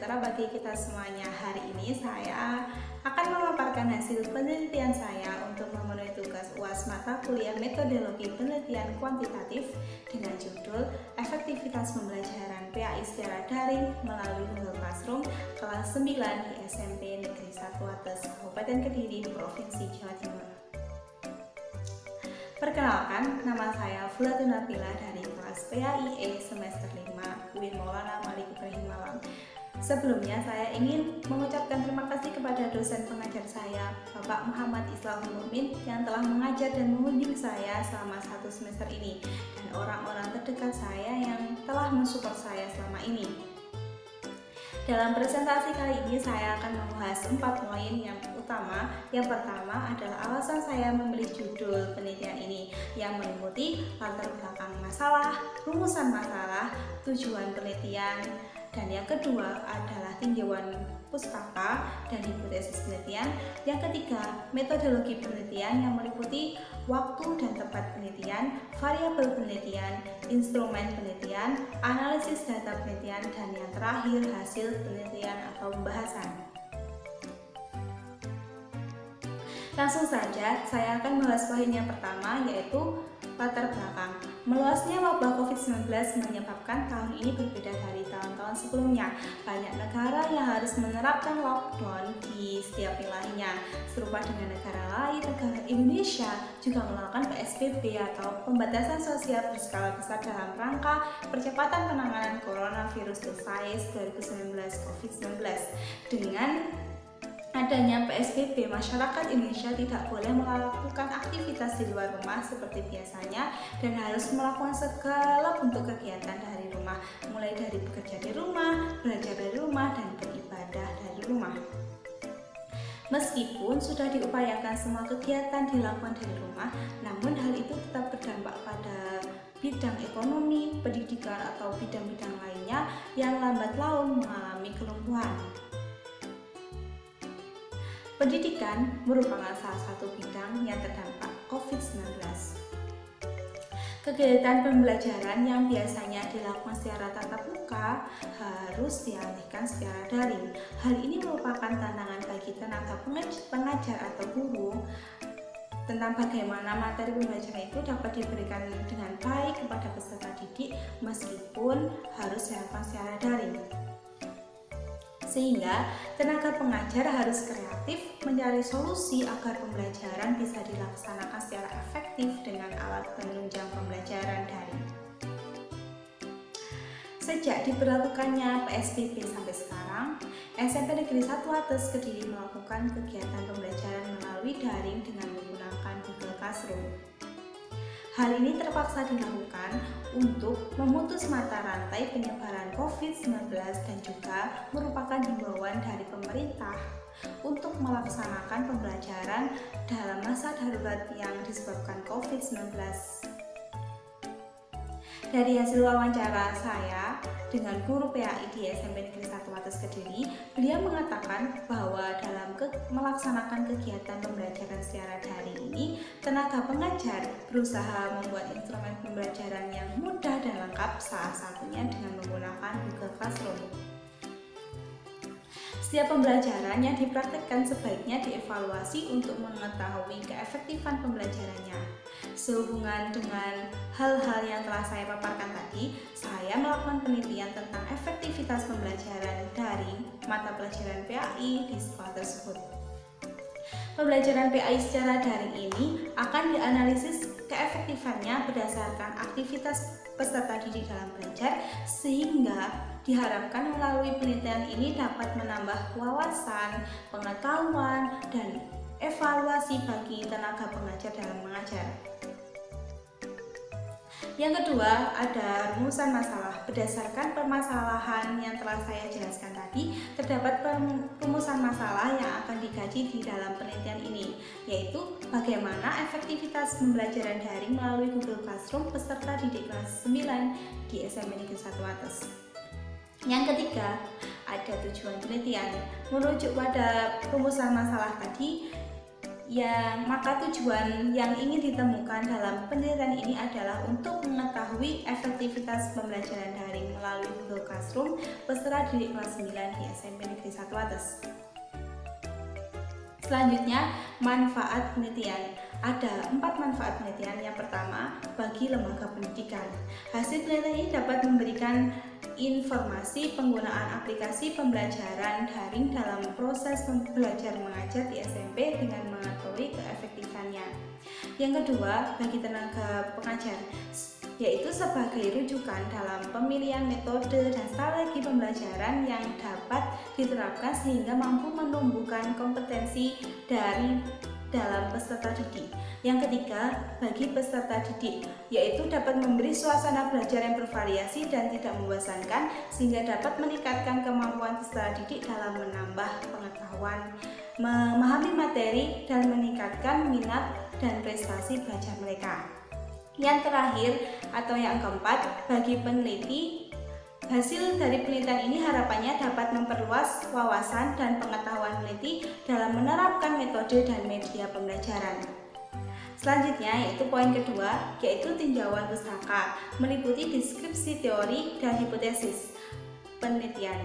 sejahtera bagi kita semuanya. Hari ini saya akan memaparkan hasil penelitian saya untuk memenuhi tugas UAS mata kuliah metodologi penelitian kuantitatif dengan judul Efektivitas Pembelajaran PAI secara daring melalui Google Classroom kelas 9 di SMP Negeri 1 Wates, Kabupaten Kediri, Provinsi Jawa Timur. Perkenalkan, nama saya Fulatun Nabila dari kelas PAIE semester 5 UIN Maulana Malik Ibrahim Malang. Sebelumnya saya ingin mengucapkan terima kasih kepada dosen pengajar saya, Bapak Muhammad Islahul Mukmin, yang telah mengajar dan membimbing saya selama 1 semester ini, dan orang-orang terdekat saya yang telah mensupport saya selama ini. Dalam presentasi kali ini saya akan membahas 4 poin yang utama. Yang pertama adalah alasan saya memilih judul penelitian ini yang meliputi latar belakang masalah, rumusan masalah, tujuan penelitian, dan yang kedua adalah tinjauan pustaka dan hipotesis penelitian. Yang ketiga, metodologi penelitian yang meliputi waktu dan tempat penelitian, variabel penelitian, instrumen penelitian, analisis data penelitian, dan yang terakhir hasil penelitian atau pembahasan. Langsung saja, saya akan membahas poin yang pertama, yaitu latar belakang. Meluasnya wabah COVID-19 menyebabkan tahun ini berbeda dari tahun-tahun sebelumnya. Banyak negara yang harus menerapkan lockdown di setiap wilayahnya. Serupa dengan negara lain, negara Indonesia juga melakukan PSBB atau pembatasan sosial berskala besar dalam rangka percepatan penanganan coronavirus disease 2019 COVID-19. Dengan adanya PSBB, masyarakat Indonesia tidak boleh melakukan aktivitas di luar rumah seperti biasanya dan harus melakukan segala bentuk kegiatan dari rumah, mulai dari bekerja di rumah, belajar dari rumah, dan beribadah dari rumah. Meskipun sudah diupayakan semua kegiatan dilakukan dari rumah, namun hal itu tetap berdampak pada bidang ekonomi, pendidikan, atau bidang-bidang lainnya yang lambat laun mengalami kelumpuhan. Pendidikan merupakan salah satu bidang yang terdampak COVID-19. Kegiatan pembelajaran yang biasanya dilakukan secara tatap muka harus dialihkan secara daring. Hal ini merupakan tantangan bagi tenaga pengajar atau guru tentang bagaimana materi pembelajaran itu dapat diberikan dengan baik kepada peserta didik meskipun harus dilakukan secara daring. Sehingga tenaga pengajar harus kreatif mencari solusi agar pembelajaran bisa dilaksanakan secara efektif dengan alat penunjang pembelajaran daring. Sejak diberlakukannya PSBB sampai sekarang, SMP Negeri 1 Wates Kediri melakukan kegiatan pembelajaran melalui daring dengan menggunakan Google Classroom. Hal ini terpaksa dilakukan untuk memutus mata rantai penyebaran COVID-19 dan juga merupakan himbauan dari pemerintah untuk melaksanakan pembelajaran dalam masa darurat yang disebabkan COVID-19. Dari hasil wawancara saya dengan guru PAI di SMP Negeri 1 Wates Kediri, beliau mengatakan bahwa dalam melaksanakan kegiatan pembelajaran secara daring ini, tenaga pengajar berusaha membuat instrumen pembelajaran yang mudah dan lengkap, salah satunya dengan menggunakan Google Classroom. Setiap pembelajaran yang dipraktikkan sebaiknya dievaluasi untuk mengetahui keefektifan pembelajarannya. Sehubungan dengan hal-hal yang telah saya paparkan tadi, saya melakukan penelitian tentang efektivitas pembelajaran dari mata pelajaran PAI di sekolah tersebut. Pembelajaran PAI secara daring ini akan dianalisis keefektifannya berdasarkan aktivitas peserta didik dalam belajar, sehingga diharapkan melalui penelitian ini dapat menambah wawasan, pengetahuan, dan evaluasi bagi tenaga pengajar dalam mengajar. Yang kedua, ada rumusan masalah. Berdasarkan permasalahan yang telah saya jelaskan tadi, terdapat rumusan masalah yang akan dikaji di dalam penelitian ini, yaitu bagaimana efektivitas pembelajaran daring melalui Google Classroom peserta didik kelas 9 di SMP Negeri 1 Wates. Yang ketiga, ada tujuan penelitian. Merujuk pada rumusan masalah tadi, Maka tujuan yang ingin ditemukan dalam penelitian ini adalah untuk mengetahui efektivitas pembelajaran daring melalui Google Classroom peserta didik kelas 9 di SMP Negeri 1 Wates. Selanjutnya, manfaat penelitian. Ada 4 manfaat penelitian. Yang pertama, bagi lembaga pendidikan. Hasil penelitian ini dapat memberikan informasi penggunaan aplikasi pembelajaran daring dalam proses belajar mengajar di SMP dengan mengetahui keefektifannya. Yang kedua, bagi tenaga pengajar, yaitu sebagai rujukan dalam pemilihan metode dan strategi pembelajaran yang dapat diterapkan sehingga mampu menumbuhkan kompetensi dalam peserta didik. Yang ketiga, bagi peserta didik, yaitu dapat memberi suasana belajar yang bervariasi dan tidak membosankan sehingga dapat meningkatkan kemampuan peserta didik dalam menambah pengetahuan, memahami materi, dan meningkatkan minat dan prestasi belajar mereka. Yang terakhir atau yang keempat, bagi peneliti, hasil dari penelitian ini harapannya dapat memperluas wawasan dan pengetahuan peneliti dalam menerapkan metode dan media pembelajaran. Selanjutnya yaitu poin kedua, yaitu tinjauan pustaka, meliputi deskripsi teori dan hipotesis penelitian.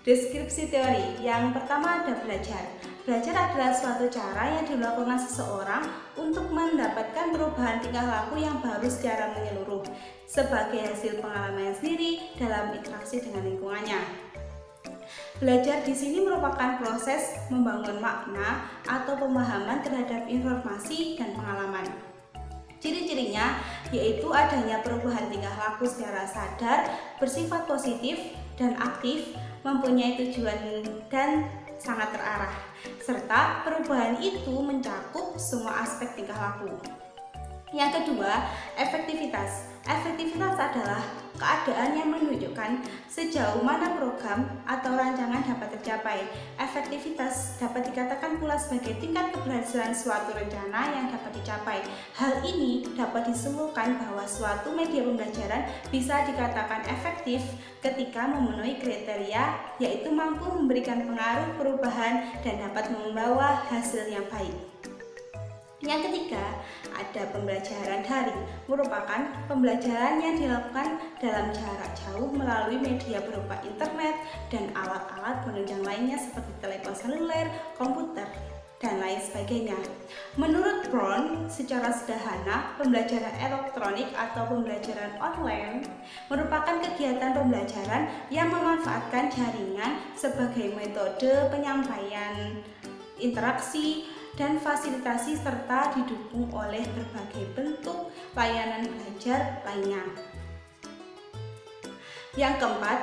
Deskripsi teori, yang pertama ada belajar. Belajar adalah suatu cara yang dilakukan seseorang untuk mendapatkan perubahan tingkah laku yang baru secara menyeluruh sebagai hasil pengalaman sendiri dalam interaksi dengan lingkungannya. Belajar di sini merupakan proses membangun makna atau pemahaman terhadap informasi dan pengalaman. Ciri-cirinya yaitu adanya perubahan tingkah laku secara sadar, bersifat positif dan aktif, mempunyai tujuan dan sangat terarah, serta perubahan itu mencakup semua aspek tingkah laku. Yang kedua, efektivitas. Efektivitas adalah keadaan yang menunjukkan sejauh mana program atau rancangan dapat tercapai. Efektivitas dapat dikatakan pula sebagai tingkat keberhasilan suatu rencana yang dapat dicapai. Hal ini dapat disimpulkan bahwa suatu media pembelajaran bisa dikatakan efektif ketika memenuhi kriteria, yaitu mampu memberikan pengaruh perubahan dan dapat membawa hasil yang baik. Yang ketiga, ada pembelajaran daring, merupakan pembelajaran yang dilakukan dalam jarak jauh melalui media berupa internet dan alat-alat penunjang lainnya seperti telepon seluler, komputer, dan lain sebagainya. Menurut Brown, secara sederhana, pembelajaran elektronik atau pembelajaran online merupakan kegiatan pembelajaran yang memanfaatkan jaringan sebagai metode penyampaian interaksi dan fasilitasi serta didukung oleh berbagai bentuk layanan belajar lainnya. Yang keempat,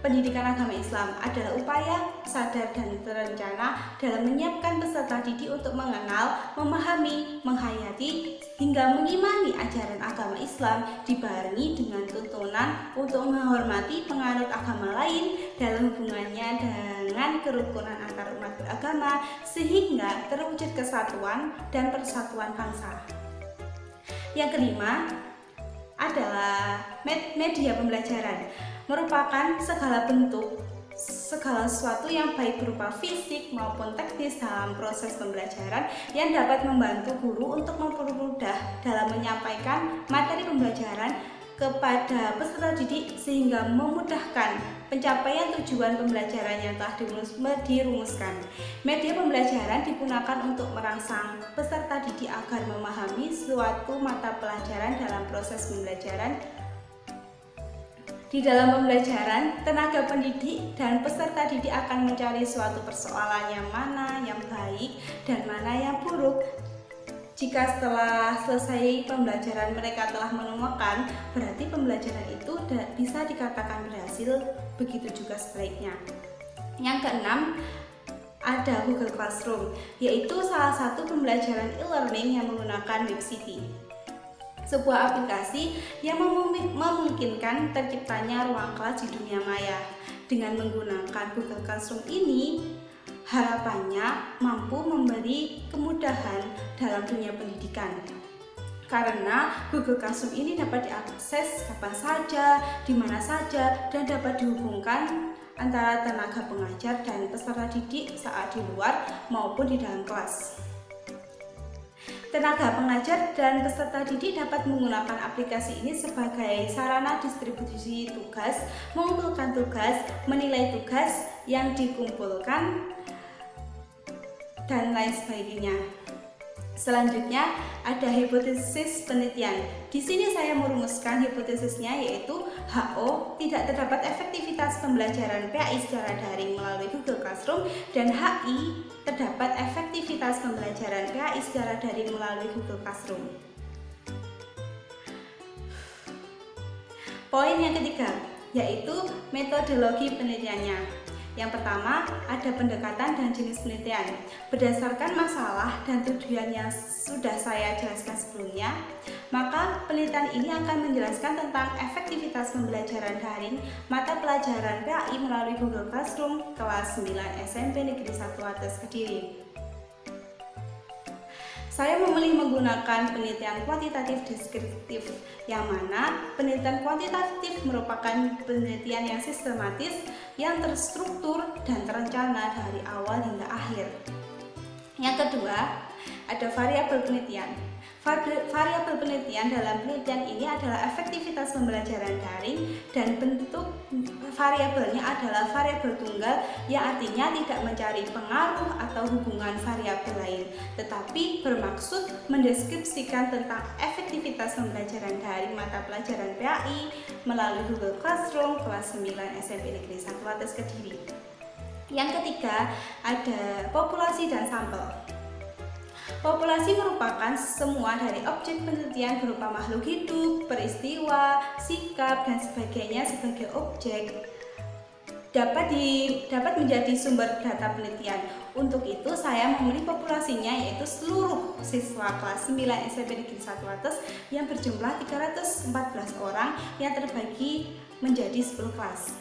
pendidikan agama Islam adalah upaya sadar dan terencana dalam menyiapkan peserta didik untuk mengenal, memahami, menghayati, hingga mengimani ajaran agama Islam dibarengi dengan tuntunan untuk menghormati penganut agama lain dalam hubungannya dengan kerukunan antar umat beragama sehingga terwujud kesatuan dan persatuan bangsa. Yang kelima adalah media pembelajaran, merupakan segala sesuatu yang baik berupa fisik maupun teknis dalam proses pembelajaran yang dapat membantu guru untuk mempermudah dalam menyampaikan materi pembelajaran kepada peserta didik sehingga memudahkan pencapaian tujuan pembelajaran yang telah dirumuskan. Media pembelajaran digunakan untuk merangsang peserta didik agar memahami suatu mata pelajaran dalam proses pembelajaran. Di dalam pembelajaran, tenaga pendidik dan peserta didik akan mencari suatu persoalan yang mana yang baik dan mana yang buruk. Jika setelah selesai pembelajaran mereka telah menemukan, berarti pembelajaran itu bisa dikatakan berhasil, begitu juga sebaliknya. Yang keenam, ada Google Classroom, yaitu salah satu pembelajaran e-learning yang menggunakan WebCity. Sebuah aplikasi yang memungkinkan terciptanya ruang kelas di dunia maya. Dengan menggunakan Google Classroom ini, harapannya mampu memberi kemudahan dalam dunia pendidikan. Karena Google Classroom ini dapat diakses kapan saja, di mana saja, dan dapat dihubungkan antara tenaga pengajar dan peserta didik saat di luar maupun di dalam kelas. Tenaga pengajar dan peserta didik dapat menggunakan aplikasi ini sebagai sarana distribusi tugas, mengumpulkan tugas, menilai tugas yang dikumpulkan, dan lain sebagainya. Selanjutnya ada hipotesis penelitian. Di sini saya merumuskan hipotesisnya, yaitu HO, tidak terdapat efektivitas pembelajaran PAI secara daring melalui Google Classroom, dan HI, terdapat efektivitas pembelajaran PAI secara daring melalui Google Classroom. Poin yang ketiga yaitu metodologi penelitiannya. Yang pertama, ada pendekatan dan jenis penelitian. Berdasarkan masalah dan tujuan yang sudah saya jelaskan sebelumnya, maka penelitian ini akan menjelaskan tentang efektivitas pembelajaran daring mata pelajaran PAI melalui Google Classroom kelas 9 SMP Negeri 1 Atas Kediri. Saya memilih menggunakan penelitian kuantitatif deskriptif, yang mana penelitian kuantitatif merupakan penelitian yang sistematis, yang terstruktur dan terencana dari awal hingga akhir. Yang kedua, ada variabel penelitian. Variabel penelitian dalam penelitian ini adalah efektivitas pembelajaran daring, dan bentuk variabelnya adalah variabel tunggal, yang artinya tidak mencari pengaruh atau hubungan variabel lain, tetapi bermaksud mendeskripsikan tentang efektivitas pembelajaran daring mata pelajaran PAI melalui Google Classroom kelas 9 SMP Negeri 1 Atas Kediri. Yang ketiga, ada populasi dan sampel. Populasi merupakan semua dari objek penelitian berupa makhluk hidup, peristiwa, sikap, dan sebagainya sebagai objek dapat menjadi sumber data penelitian. Untuk itu saya memilih populasinya, yaitu seluruh siswa kelas 9 SMP Negeri 1 Atas yang berjumlah 314 orang yang terbagi menjadi 10 kelas.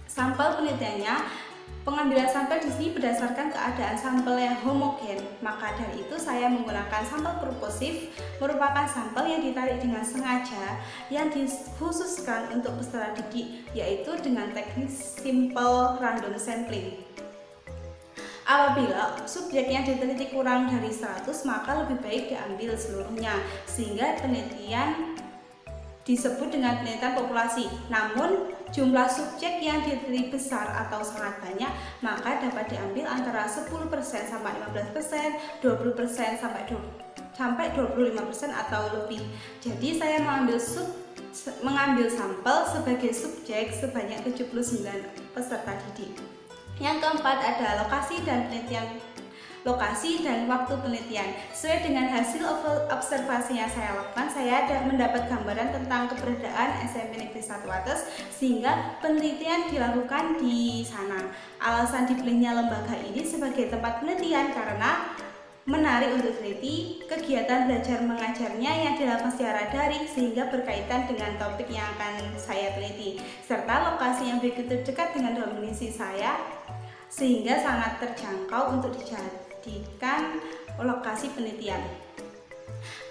Sampel penelitiannya, pengambilan sampel di sini berdasarkan keadaan sampel yang homogen. Maka dari itu saya menggunakan sampel purposif, merupakan sampel yang ditarik dengan sengaja yang dikhususkan untuk peserta didik, yaitu dengan teknik simple random sampling. Apabila subjek yang diteliti kurang dari 100, maka lebih baik diambil seluruhnya, sehingga penelitian disebut dengan penelitian populasi. Namun jumlah subjek yang diteliti besar atau sangat banyak, maka dapat diambil antara 10% sampai 15%, 20% sampai 25% atau lebih. Jadi saya mengambil sampel sebagai subjek sebanyak 79 peserta didik. Yang keempat ada lokasi dan penelitian. Lokasi dan waktu penelitian. Sesuai dengan hasil observasi yang saya lakukan, saya mendapat gambaran tentang keberadaan SMP Negeri 1 Atas, sehingga penelitian dilakukan di sana. Alasan dipilihnya lembaga ini sebagai tempat penelitian karena menarik untuk teliti, kegiatan belajar mengajarnya yang dilakukan secara daring sehingga berkaitan dengan topik yang akan saya teliti, serta lokasi yang begitu dekat dengan domisili saya sehingga sangat terjangkau untuk dijadikan lokasi penelitian.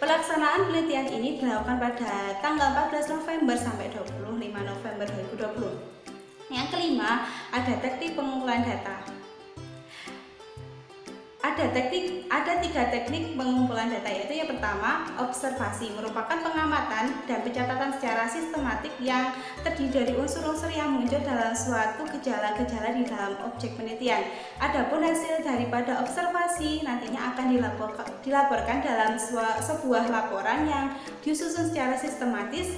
Pelaksanaan penelitian ini dilakukan pada tanggal 14 November sampai 25 November 2020. Yang kelima, ada teknik pengumpulan data. Ada tiga teknik pengumpulan data, yaitu yang pertama, observasi, merupakan pengamatan dan pencatatan secara sistematik yang terdiri dari unsur-unsur yang muncul dalam suatu gejala-gejala di dalam objek penelitian. Adapun hasil daripada observasi nantinya akan dilaporkan dalam sebuah laporan yang disusun secara sistematis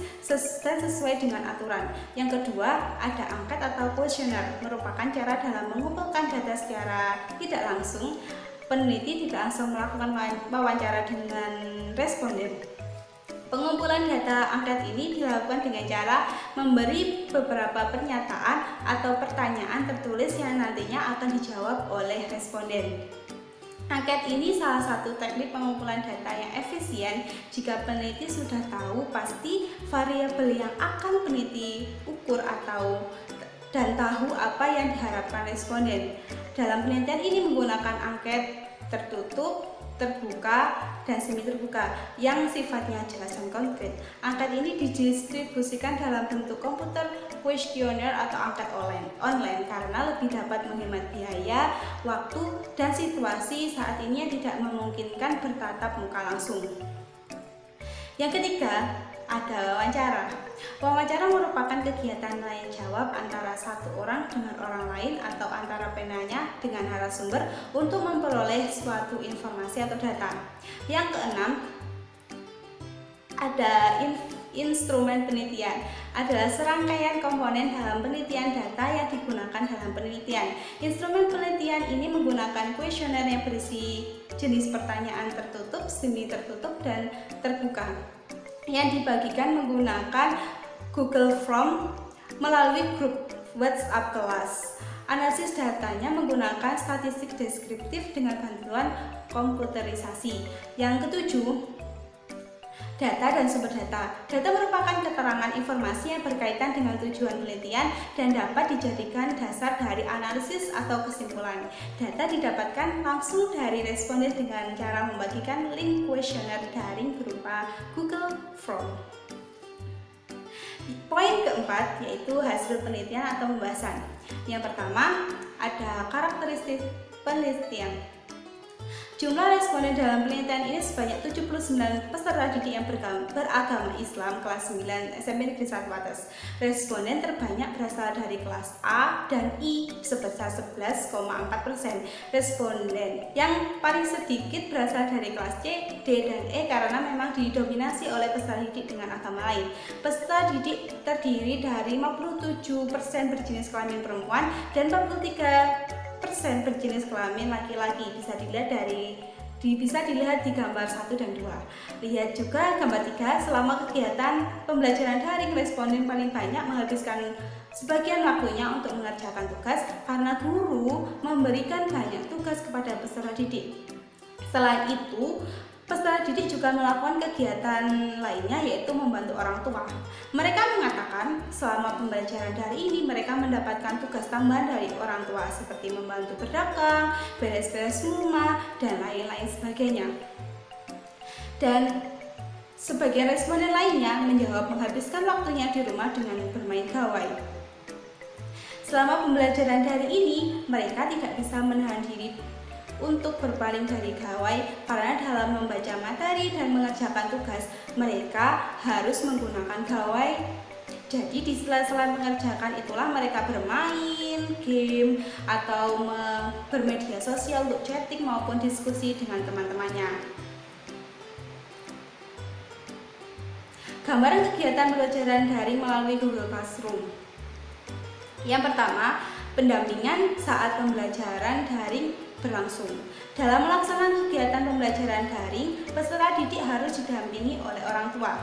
dan sesuai dengan aturan. Yang kedua, ada angket atau kuesioner, merupakan cara dalam mengumpulkan data secara tidak langsung. Peneliti tidak langsung melakukan wawancara dengan responden. Pengumpulan data angket ini dilakukan dengan cara memberi beberapa pernyataan atau pertanyaan tertulis yang nantinya akan dijawab oleh responden. Angket ini salah satu teknik pengumpulan data yang efisien jika peneliti sudah tahu pasti variabel yang akan peneliti ukur dan tahu apa yang diharapkan responden. Dalam penelitian ini menggunakan angket tertutup, terbuka, dan semi terbuka yang sifatnya jelas dan konkret. Angket ini didistribusikan dalam bentuk komputer, kuesioner atau angket online karena lebih dapat menghemat biaya, waktu, dan situasi saat ini yang tidak memungkinkan bertatap muka langsung. Yang ketiga, ada wawancara. Wawancara merupakan kegiatan tanya jawab antara satu orang dengan orang lain atau antara penanya dengan narasumber untuk memperoleh suatu informasi atau data. Yang keenam, ada instrumen penelitian. Adalah serangkaian komponen dalam penelitian data yang digunakan dalam penelitian. Instrumen penelitian ini menggunakan kuesioner yang berisi jenis pertanyaan tertutup, semi tertutup, dan terbuka yang dibagikan menggunakan Google Form melalui grup WhatsApp kelas. Analisis datanya menggunakan statistik deskriptif dengan bantuan komputerisasi. Yang ketujuh, data dan sumber data. Data merupakan keterangan informasi yang berkaitan dengan tujuan penelitian dan dapat dijadikan dasar dari analisis atau kesimpulan. Data didapatkan langsung dari responden dengan cara membagikan link kuesioner daring berupa Google Form. Poin keempat yaitu hasil penelitian atau pembahasan. Yang pertama, ada karakteristik penelitian. Jumlah responden dalam penelitian ini sebanyak 79 peserta didik yang beragama Islam kelas 9 SMP Negeri 1 Wates. Responden terbanyak berasal dari kelas A dan I sebesar 11,4%. Responden yang paling sedikit berasal dari kelas C, D, dan E karena memang didominasi oleh peserta didik dengan agama lain. Peserta didik terdiri dari 57% berjenis kelamin perempuan dan 43% berjenis kelamin laki-laki. Bisa dilihat di gambar 1 dan 2. Lihat juga gambar 3. Selama kegiatan pembelajaran daring, responden paling banyak menghabiskan sebagian waktunya untuk mengerjakan tugas karena guru memberikan banyak tugas kepada peserta didik. Selain itu, peserta didik juga melakukan kegiatan lainnya yaitu membantu orang tua. Mereka mengatakan selama pembelajaran daring ini mereka mendapatkan tugas tambahan dari orang tua seperti membantu berdagang, beres-beres rumah, dan lain-lain sebagainya. Dan sebagian responden lainnya menjawab menghabiskan waktunya di rumah dengan bermain gawai. Selama pembelajaran daring ini mereka tidak bisa menahan diri untuk berpaling dari gawai karena dalam membaca materi dan mengerjakan tugas mereka harus menggunakan gawai. Jadi di sela-sela mengerjakan itulah mereka bermain game atau bermedia sosial untuk chatting maupun diskusi dengan teman-temannya. Gambaran kegiatan pembelajaran daring melalui Google Classroom. Yang pertama, pendampingan saat pembelajaran daring berlangsung. Dalam melaksanakan kegiatan pembelajaran daring, peserta didik harus didampingi oleh orang tua.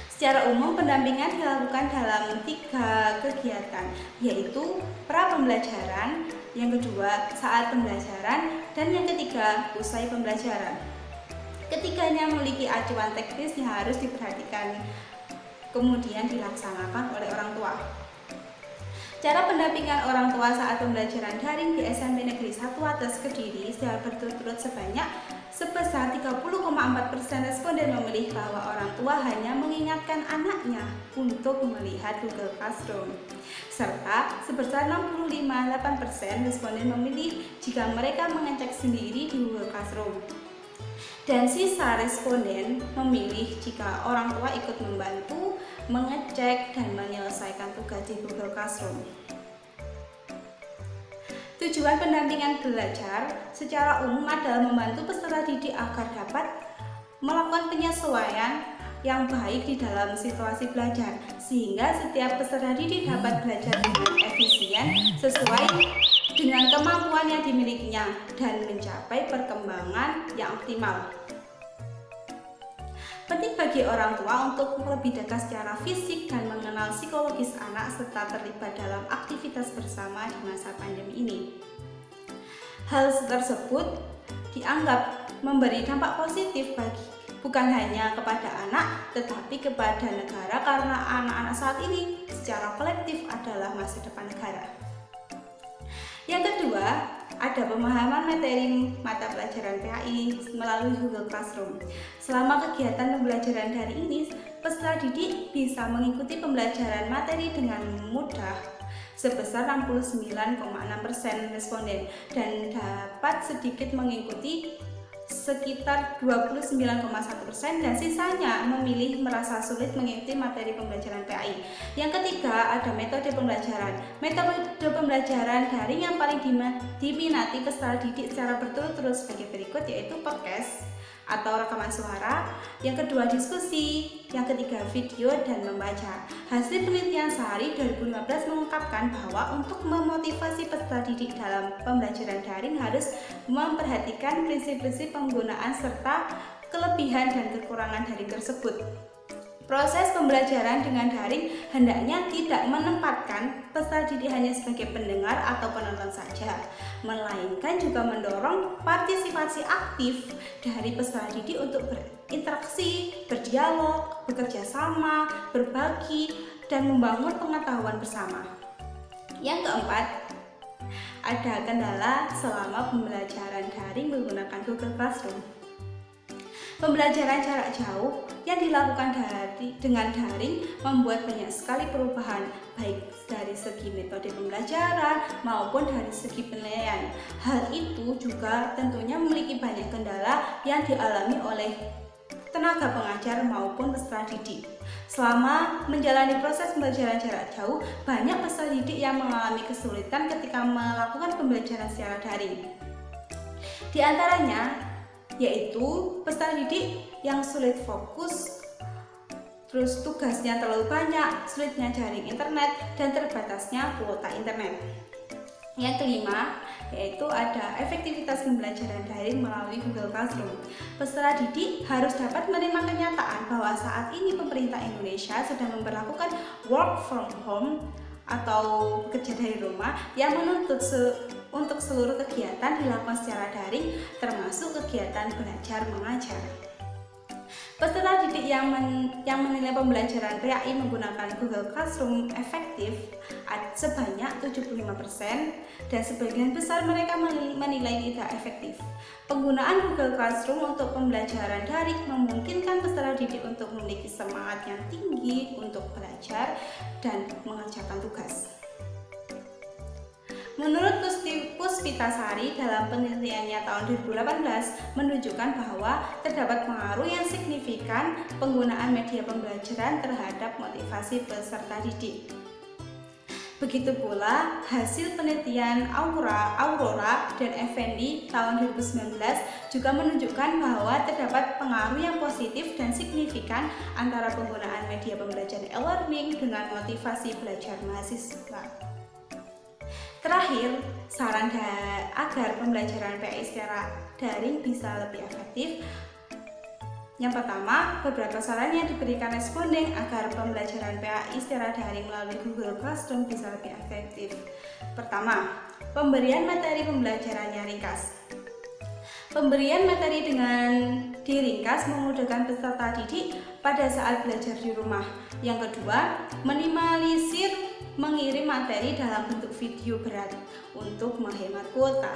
Secara umum, pendampingan dilakukan dalam 3 kegiatan, yaitu pra-pembelajaran, yang kedua saat pembelajaran, dan yang ketiga usai pembelajaran. Ketiganya memiliki acuan teknis yang harus diperhatikan, kemudian dilaksanakan oleh orang tua. Cara pendampingan orang tua saat pembelajaran daring di SMP Negeri 1 Wates Kediri secara berturut-turut sebesar 30,4% responden memilih bahwa orang tua hanya mengingatkan anaknya untuk melihat Google Classroom. Serta sebesar 65,8% responden memilih jika mereka mengecek sendiri di Google Classroom. Dan sisa responden memilih jika orang tua ikut membantu, mengecek, dan menyelesaikan tugas di Google Classroom. Tujuan pendampingan belajar secara umum adalah membantu peserta didik agar dapat melakukan penyesuaian yang baik di dalam situasi belajar, sehingga setiap peserta didik dapat belajar dengan efisien sesuai dengan kemampuan yang dimilikinya dan mencapai perkembangan yang optimal. Penting bagi orang tua untuk lebih dekat secara fisik dan mengenal psikologis anak serta terlibat dalam aktivitas bersama di masa pandemi ini. Hal tersebut dianggap memberi dampak positif bukan hanya kepada anak tetapi kepada negara karena anak-anak saat ini secara kolektif adalah masa depan negara. Yang kedua, ada pemahaman materi mata pelajaran PAI melalui Google Classroom. Selama kegiatan pembelajaran daring ini, peserta didik bisa mengikuti pembelajaran materi dengan mudah sebesar 69,6% responden dan dapat sedikit mengikuti sekitar 29,1% dan sisanya memilih merasa sulit mengikuti materi pembelajaran PAI. Yang ketiga, ada metode pembelajaran. Metode pembelajaran daring yang paling diminati peserta didik secara berturut-turut sebagai berikut, yaitu podcast atau rekaman suara, yang kedua diskusi, yang ketiga video dan membaca. Hasil penelitian Sehari 2015 mengungkapkan bahwa untuk memotivasi peserta didik dalam pembelajaran daring harus memperhatikan prinsip-prinsip penggunaan serta kelebihan dan kekurangan daring tersebut. Proses pembelajaran dengan daring hendaknya tidak menempatkan peserta didik hanya sebagai pendengar atau penonton saja, melainkan juga mendorong partisipasi aktif dari peserta didik untuk berinteraksi, berdialog, bekerja sama, berbagi, dan membangun pengetahuan bersama. Yang keempat, ada kendala selama pembelajaran daring menggunakan Google Classroom. Pembelajaran jarak jauh yang dilakukan dengan daring membuat banyak sekali perubahan, baik dari segi metode pembelajaran maupun dari segi penilaian. Hal itu juga tentunya memiliki banyak kendala yang dialami oleh tenaga pengajar maupun peserta didik. Selama menjalani proses pembelajaran jarak jauh, banyak peserta didik yang mengalami kesulitan ketika melakukan pembelajaran secara daring. Di antaranya yaitu peserta didik yang sulit fokus, terus tugasnya terlalu banyak, sulitnya jaring internet, dan terbatasnya kuota internet. Yang kelima, yaitu ada efektivitas pembelajaran daring melalui Google Classroom. Peserta didik harus dapat menerima kenyataan bahwa saat ini pemerintah Indonesia sedang memberlakukan work from home atau bekerja dari rumah yang menuntut untuk seluruh kegiatan dilakukan secara daring, termasuk kegiatan belajar mengajar. Peserta didik yang menilai pembelajaran PAI menggunakan Google Classroom efektif sebanyak 75% dan sebagian besar mereka menilai tidak efektif. Penggunaan Google Classroom untuk pembelajaran daring memungkinkan peserta didik untuk memiliki semangat yang tinggi untuk belajar dan mengerjakan tugas. Menurut Puspitasari dalam penelitiannya tahun 2018 menunjukkan bahwa terdapat pengaruh yang signifikan penggunaan media pembelajaran terhadap motivasi peserta didik. Begitu pula hasil penelitian Aurora dan Effendi tahun 2019 juga menunjukkan bahwa terdapat pengaruh yang positif dan signifikan antara penggunaan media pembelajaran e-learning dengan motivasi belajar mahasiswa. Terakhir, saran agar pembelajaran PAI secara daring bisa lebih efektif. Yang pertama, beberapa saran yang diberikan responden agar pembelajaran PAI secara daring melalui Google Classroom bisa lebih efektif. Pertama, pemberian materi pembelajarannya ringkas. Pemberian materi dengan diringkas memudahkan peserta didik pada saat belajar di rumah. Yang kedua, minimalisir mengirim materi dalam bentuk video berat untuk menghemat kuota.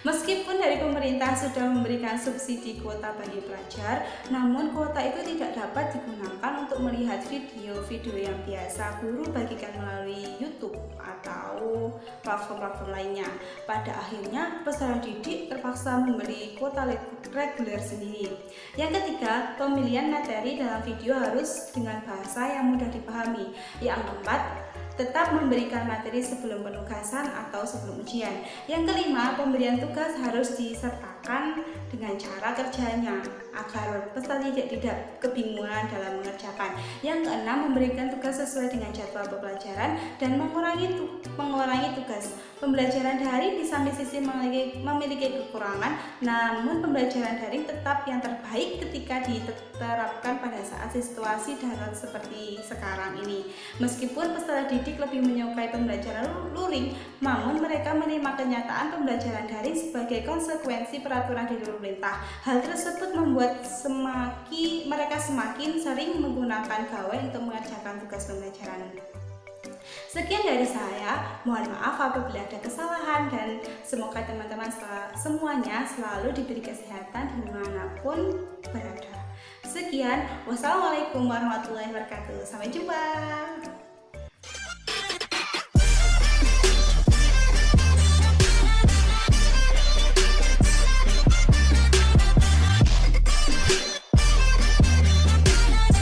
Meskipun dari pemerintah sudah memberikan subsidi kuota bagi pelajar, namun kuota itu tidak dapat digunakan untuk melihat video-video yang biasa guru bagikan melalui YouTube atau platform-platform lainnya. Pada akhirnya, peserta didik terpaksa membeli kuota reguler sendiri. Yang ketiga, pemilihan materi dalam video harus dengan bahasa yang mudah dipahami. Yang keempat, tetap memberikan materi sebelum penugasan atau sebelum ujian. Yang kelima, pemberian tugas harus disertakan dengan cara kerjanya agar peserta didik tidak kebingungan dalam mengerjakan. Yang keenam, memberikan tugas sesuai dengan jadwal pembelajaran dan mengurangi tugas. Pembelajaran daring di samping sisi memiliki kekurangan, namun pembelajaran daring tetap yang terbaik ketika diterapkan pada saat situasi darurat seperti sekarang ini. Meskipun peserta didik lebih menyukai pembelajaran luring, namun mereka menerima kenyataan pembelajaran daring sebagai konsekuensi peraturan dari pemerintah. Hal tersebut membuat mereka semakin sering menggunakan gawai untuk mengerjakan tugas pembelajaran. Sekian dari saya, mohon maaf apabila ada kesalahan dan Semoga teman-teman semuanya selalu diberi kesehatan dimanapun berada. Sekian, wassalamualaikum warahmatullahi wabarakatuh. Sampai jumpa.